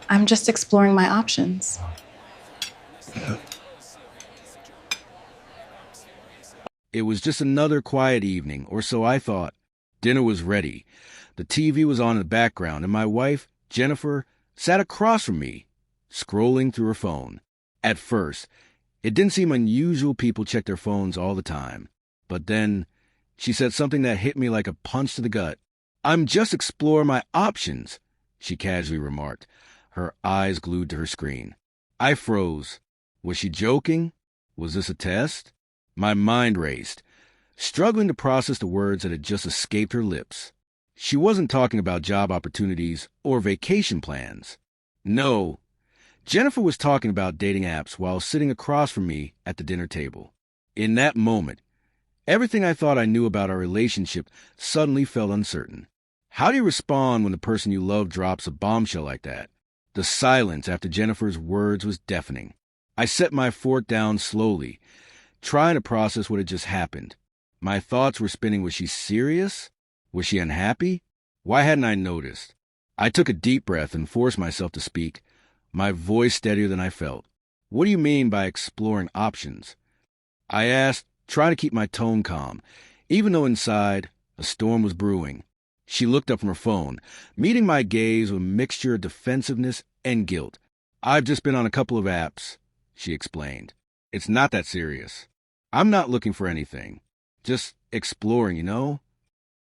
I'm just exploring my options. It was just another quiet evening, or so I thought. Dinner was ready. The TV was on in the background, and my wife, Jennifer, sat across from me, scrolling through her phone. At first, it didn't seem unusual people check their phones all the time. But then, she said something that hit me like a punch to the gut. "I'm just exploring my options," she casually remarked, her eyes glued to her screen. I froze. Was she joking? Was this a test? My mind raced, struggling to process the words that had just escaped her lips. She wasn't talking about job opportunities or vacation plans. No, Jennifer was talking about dating apps while sitting across from me at the dinner table. In that moment, everything I thought I knew about our relationship suddenly felt uncertain. How do you respond when the person you love drops a bombshell like that? The silence after Jennifer's words was deafening. I set my fork down slowly, trying to process what had just happened. My thoughts were spinning. Was she serious? Was she unhappy? Why hadn't I noticed? I took a deep breath and forced myself to speak, my voice steadier than I felt. "What do you mean by exploring options?" I asked, trying to keep my tone calm, even though inside a storm was brewing. She looked up from her phone, meeting my gaze with a mixture of defensiveness and guilt. "I've just been on a couple of apps," she explained. "It's not that serious. I'm not looking for anything. Just exploring, you know?"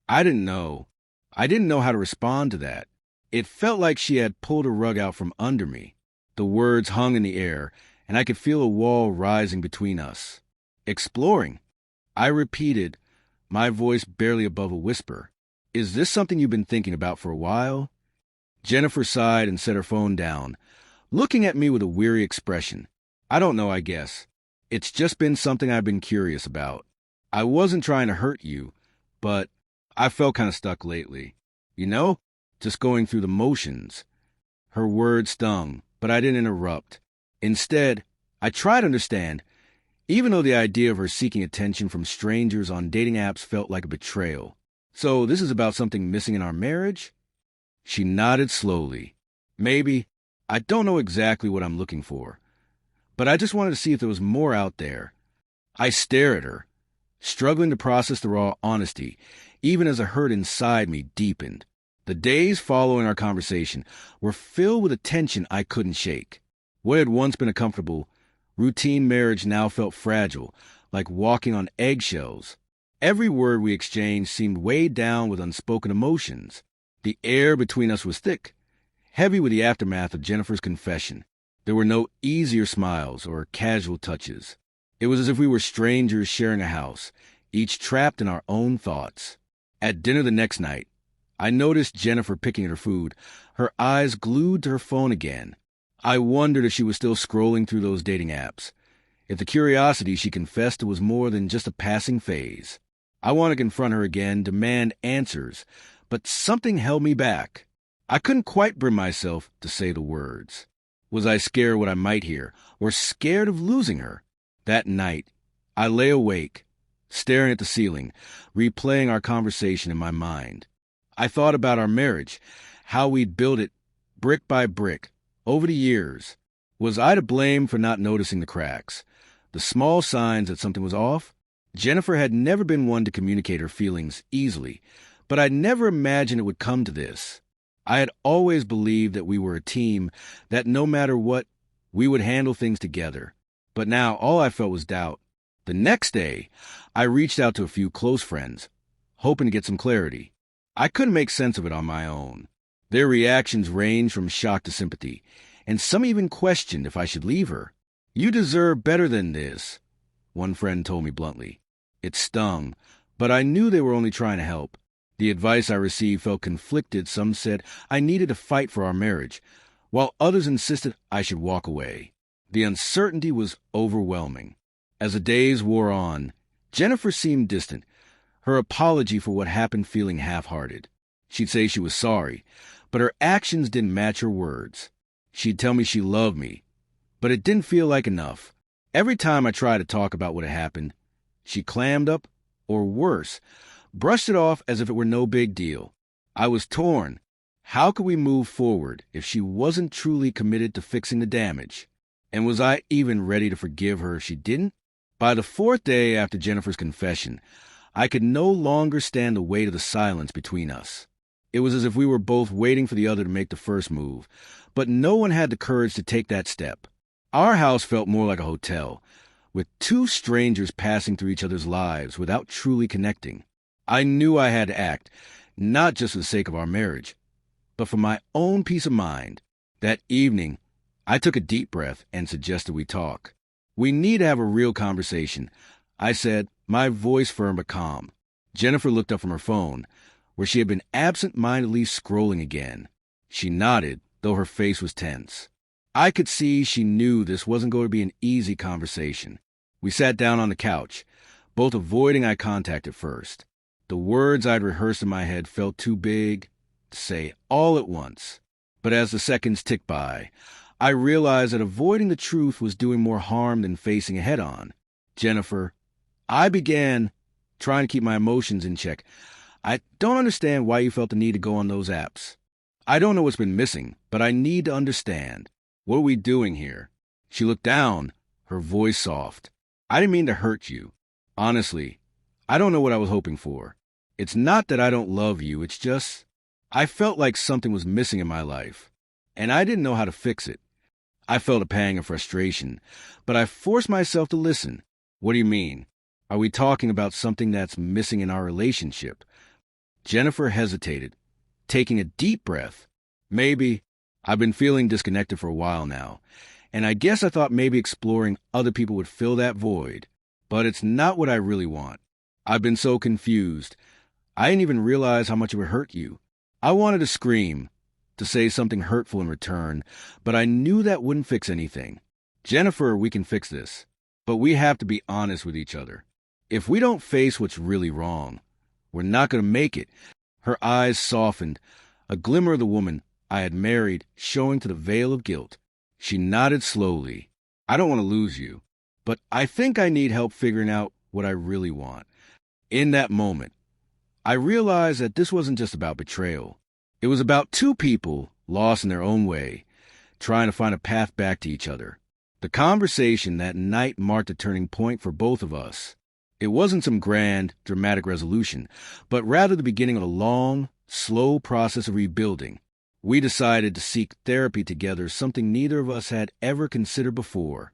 I didn't know. I didn't know how to respond to that. It felt like she had pulled a rug out from under me. The words hung in the air, and I could feel a wall rising between us. "Exploring," I repeated, my voice barely above a whisper. "Is this something you've been thinking about for a while?" Jennifer sighed and set her phone down, looking at me with a weary expression. "I don't know, I guess. It's just been something I've been curious about. I wasn't trying to hurt you, but I felt kind of stuck lately. You know, just going through the motions." Her words stung, but I didn't interrupt. Instead, I tried to understand, even though the idea of her seeking attention from strangers on dating apps felt like a betrayal. "So this is about something missing in our marriage?" She nodded slowly. "Maybe. I don't know exactly what I'm looking for. But I just wanted to see if there was more out there." I stared at her, struggling to process the raw honesty, even as a hurt inside me deepened. The days following our conversation were filled with a tension I couldn't shake. What had once been a comfortable, routine marriage now felt fragile, like walking on eggshells. Every word we exchanged seemed weighed down with unspoken emotions. The air between us was thick, heavy with the aftermath of Jennifer's confession. There were no easier smiles or casual touches. It was as if we were strangers sharing a house, each trapped in our own thoughts. At dinner the next night, I noticed Jennifer picking at her food, her eyes glued to her phone again. I wondered if she was still scrolling through those dating apps, if the curiosity she confessed was more than just a passing phase. I wanted to confront her again, demand answers, but something held me back. I couldn't quite bring myself to say the words. Was I scared what I might hear, or scared of losing her? That night, I lay awake, staring at the ceiling, replaying our conversation in my mind. I thought about our marriage, how we'd built it brick by brick, over the years. Was I to blame for not noticing the cracks, the small signs that something was off? Jennifer had never been one to communicate her feelings easily, but I'd never imagined it would come to this. I had always believed that we were a team, that no matter what, we would handle things together. But now all I felt was doubt. The next day, I reached out to a few close friends, hoping to get some clarity. I couldn't make sense of it on my own. Their reactions ranged from shock to sympathy, and some even questioned if I should leave her. "You deserve better than this," one friend told me bluntly. It stung, but I knew they were only trying to help. The advice I received felt conflicted. Some said I needed to fight for our marriage, while others insisted I should walk away. The uncertainty was overwhelming. As the days wore on, Jennifer seemed distant, her apology for what happened feeling half-hearted. She'd say she was sorry, but her actions didn't match her words. She'd tell me she loved me, but it didn't feel like enough. Every time I tried to talk about what had happened, she clammed up, or worse, brushed it off as if it were no big deal. I was torn. How could we move forward if she wasn't truly committed to fixing the damage? And was I even ready to forgive her if she didn't? By the fourth day after Jennifer's confession, I could no longer stand the weight of the silence between us. It was as if we were both waiting for the other to make the first move, but no one had the courage to take that step. Our house felt more like a hotel, with two strangers passing through each other's lives without truly connecting. I knew I had to act, not just for the sake of our marriage, but for my own peace of mind. That evening, I took a deep breath and suggested we talk. We need to have a real conversation, I said, my voice firm but calm. Jennifer looked up from her phone, where she had been absent-mindedly scrolling again. She nodded, though her face was tense. I could see she knew this wasn't going to be an easy conversation. We sat down on the couch, both avoiding eye contact at first. The words I'd rehearsed in my head felt too big to say all at once. But as the seconds ticked by, I realized that avoiding the truth was doing more harm than facing it head-on. Jennifer, I began trying to keep my emotions in check. I don't understand why you felt the need to go on those apps. I don't know what's been missing, but I need to understand. What are we doing here? She looked down, her voice soft. I didn't mean to hurt you. Honestly, I don't know what I was hoping for. It's not that I don't love you, it's just I felt like something was missing in my life, and I didn't know how to fix it. I felt a pang of frustration, but I forced myself to listen. What do you mean? Are we talking about something that's missing in our relationship? Jennifer hesitated, taking a deep breath. Maybe. I've been feeling disconnected for a while now, and I guess I thought maybe exploring other people would fill that void. But it's not what I really want. I've been so confused. I didn't even realize how much it would hurt you. I wanted to scream, to say something hurtful in return, but I knew that wouldn't fix anything. Jennifer, we can fix this, but we have to be honest with each other. If we don't face what's really wrong, we're not going to make it. Her eyes softened, a glimmer of the woman I had married showing through the veil of guilt. She nodded slowly. I don't want to lose you, but I think I need help figuring out what I really want. In that moment, I realized that this wasn't just about betrayal. It was about two people lost in their own way, trying to find a path back to each other. The conversation that night marked a turning point for both of us. It wasn't some grand, dramatic resolution, but rather the beginning of a long, slow process of rebuilding. We decided to seek therapy together, something neither of us had ever considered before.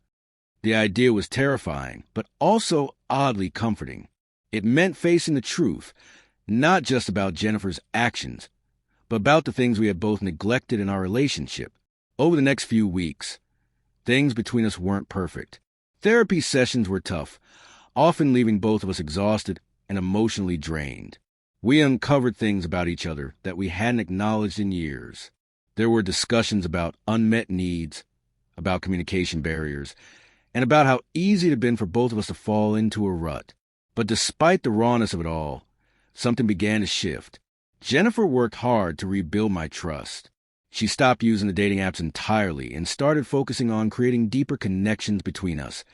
The idea was terrifying, but also oddly comforting. It meant facing the truth, not just about Jennifer's actions, but about the things we had both neglected in our relationship. Over the next few weeks, things between us weren't perfect. Therapy sessions were tough, often leaving both of us exhausted and emotionally drained. We uncovered things about each other that we hadn't acknowledged in years. There were discussions about unmet needs, about communication barriers, and about how easy it had been for both of us to fall into a rut. But despite the rawness of it all, something began to shift. Jennifer worked hard to rebuild my trust. She stopped using the dating apps entirely and started focusing on creating deeper connections between us,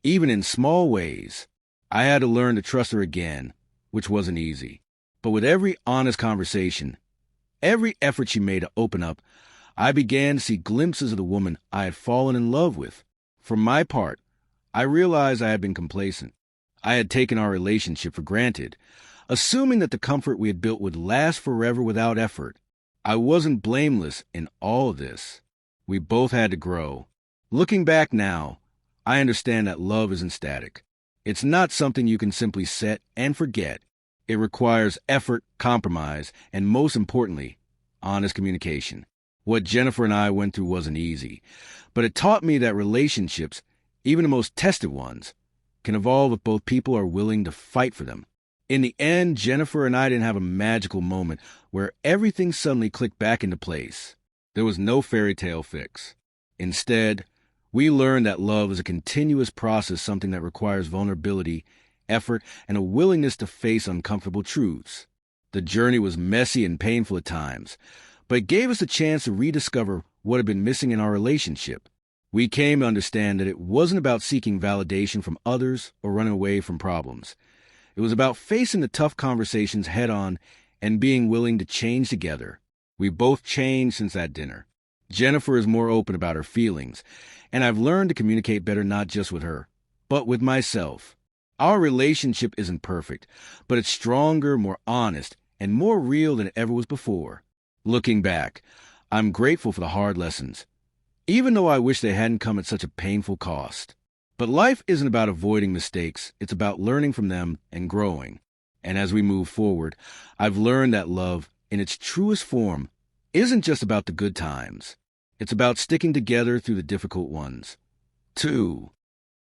even in small ways. I had to learn to trust her again, which wasn't easy. But with every honest conversation, every effort she made to open up, I began to see glimpses of the woman I had fallen in love with. For my part, I realized I had been complacent. I had taken our relationship for granted, assuming that the comfort we had built would last forever without effort. I wasn't blameless in all of this. We both had to grow. Looking back now, I understand that love isn't static. It's not something you can simply set and forget. It requires effort, compromise, and most importantly, honest communication. What Jennifer and I went through wasn't easy, but it taught me that relationships, even the most tested ones, can evolve if both people are willing to fight for them. In the end, Jennifer and I didn't have a magical moment where everything suddenly clicked back into place. There was no fairy tale fix. Instead, we learned that love is a continuous process, something that requires vulnerability, effort, and a willingness to face uncomfortable truths. The journey was messy and painful at times, but it gave us a chance to rediscover what had been missing in our relationship. We came to understand that it wasn't about seeking validation from others or running away from problems. It was about facing the tough conversations head-on and being willing to change together. We both changed since that dinner. Jennifer is more open about her feelings, and I've learned to communicate better not just with her, but with myself. Our relationship isn't perfect, but it's stronger, more honest, and more real than it ever was before. Looking back, I'm grateful for the hard lessons, even though I wish they hadn't come at such a painful cost. But life isn't about avoiding mistakes, it's about learning from them and growing. And as we move forward, I've learned that love, in its truest form, isn't just about the good times. It's about sticking together through the difficult ones. 2.